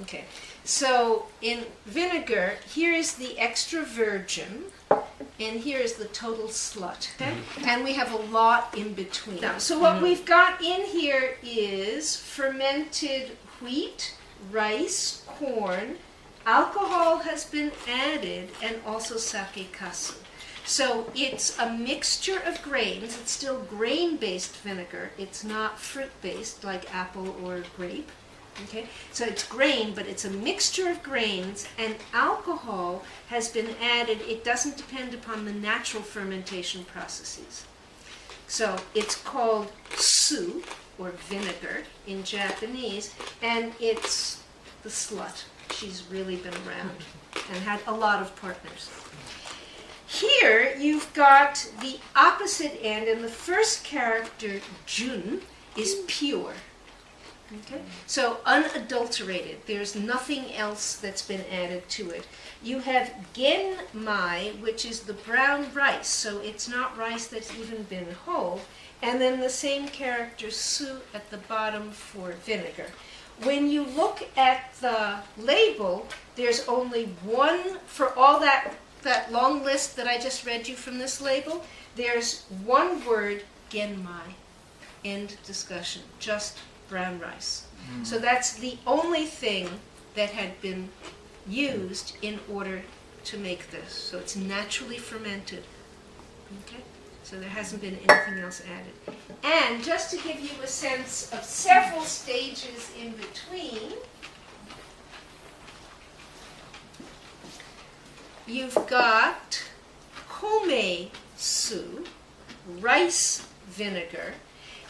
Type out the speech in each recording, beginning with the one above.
Okay, so in vinegar, here is the extra virgin, and here is the total slut. Okay? And we have a lot in between. Now, so what we've got in here is fermented wheat, rice, corn, alcohol has been added, and also sake kasu. So it's a mixture of grains. It's still grain-based vinegar. It's not fruit-based like apple or grape. Okay, so it's grain, but it's a mixture of grains, and alcohol has been added. It doesn't depend upon the natural fermentation processes. So it's called su, or vinegar, in Japanese, and it's the slut. She's really been around and had a lot of partners. Here you've got the opposite end, and the first character, jun, is pure. Okay? So unadulterated. There's nothing else that's been added to it. You have genmai, which is the brown rice, so it's not rice that's even been whole, and then the same character su at the bottom for vinegar. When you look at the label, there's only one, for all that long list that I just read you from this label, there's one word, genmai. End discussion. Just brown rice. So that's the only thing that had been used in order to make this. So it's naturally fermented. Okay? So there hasn't been anything else added. And just to give you a sense of several stages in between, you've got kome-su, rice vinegar,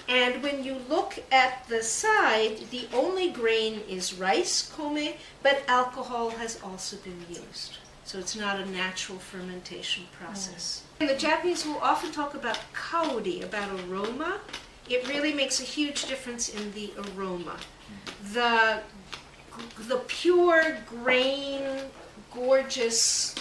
and when you look at the side, the only grain is rice, kome, but alcohol has also been used. So it's not a natural fermentation process. And the Japanese will often talk about kaori, about aroma. It really makes a huge difference in the aroma. The pure grain, gorgeous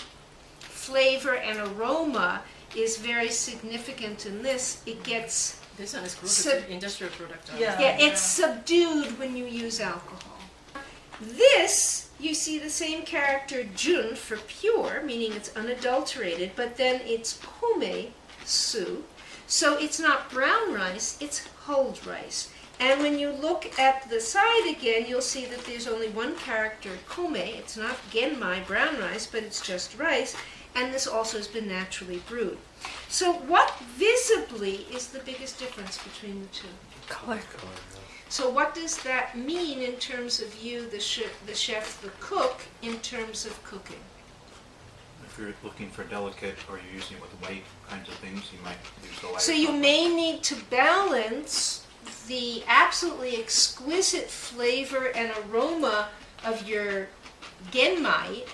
flavor and aroma is very significant in this. It gets this one is closer to industrial product. yeah, it's subdued when you use alcohol. This, you see the same character jun for pure, meaning it's unadulterated, but then it's kome-su. So it's not brown rice, it's hulled rice. And when you look at the side again, you'll see that there's only one character, kome. It's not genmai, brown rice, but it's just rice. And this also has been naturally brewed. So what visibly is the biggest difference between the two? Color. So what does that mean in terms of you, the chef, the cook, in terms of cooking? If you're looking for delicate, or you're using it with white kinds of things, you might use the lighter. So you may need to balance the absolutely exquisite flavor and aroma of your genmai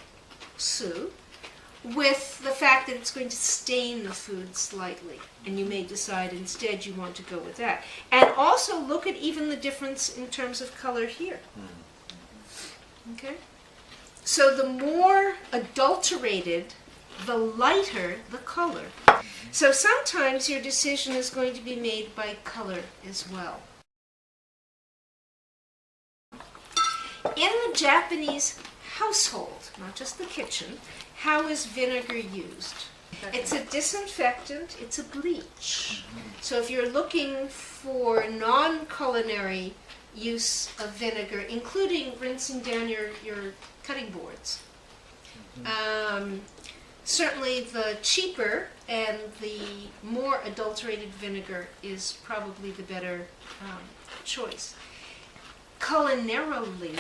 su with the fact that it's going to stain the food slightly. And you may decide instead you want to go with that. And also look at even the difference in terms of color here. Okay? So the more adulterated, the lighter the color. So sometimes your decision is going to be made by color as well. In the Japanese household, not just the kitchen, how is vinegar used? It's a disinfectant, it's a bleach. So if you're looking for non-culinary use of vinegar, including rinsing down your cutting boards, certainly the cheaper and the more adulterated vinegar is probably the better choice. Culinarily,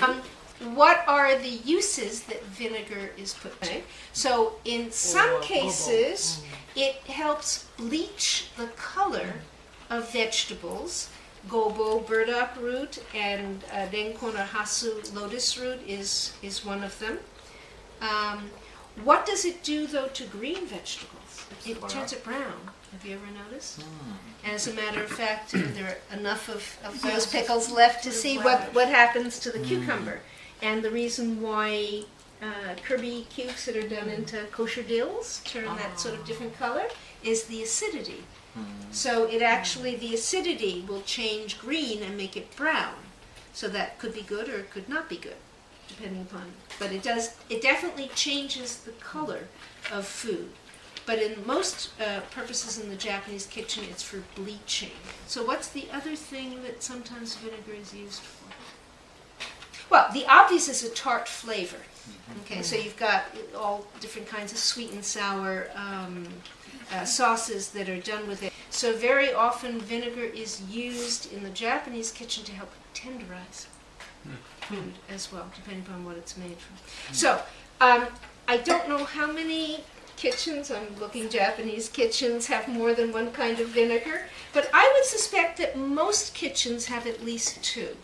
what are the uses that vinegar is put to? So in some cases, it helps bleach the color of vegetables. Gobo, burdock root, and renkon or hasu, lotus root, is one of them. What does it do, though, to green vegetables? It turns it brown. Have you ever noticed? As a matter of fact, there are enough of those pickles left to see what happens to the cucumber. And the reason why Kirby cukes that are done into kosher dills turn that sort of different color is the acidity. So it actually, the acidity will change green and make it brown. So that could be good or it could not be good. depending upon, but it definitely changes the color of food. But in most purposes in the Japanese kitchen, it's for bleaching. So what's the other thing that sometimes vinegar is used for? Well, the obvious is a tart flavor. Okay, so you've got all different kinds of sweet and sour sauces that are done with it. So very often vinegar is used in the Japanese kitchen to help tenderize food as well, depending upon what it's made from. So I don't know how many kitchens, I'm looking Japanese kitchens, have more than one kind of vinegar, but I would suspect that most kitchens have at least two.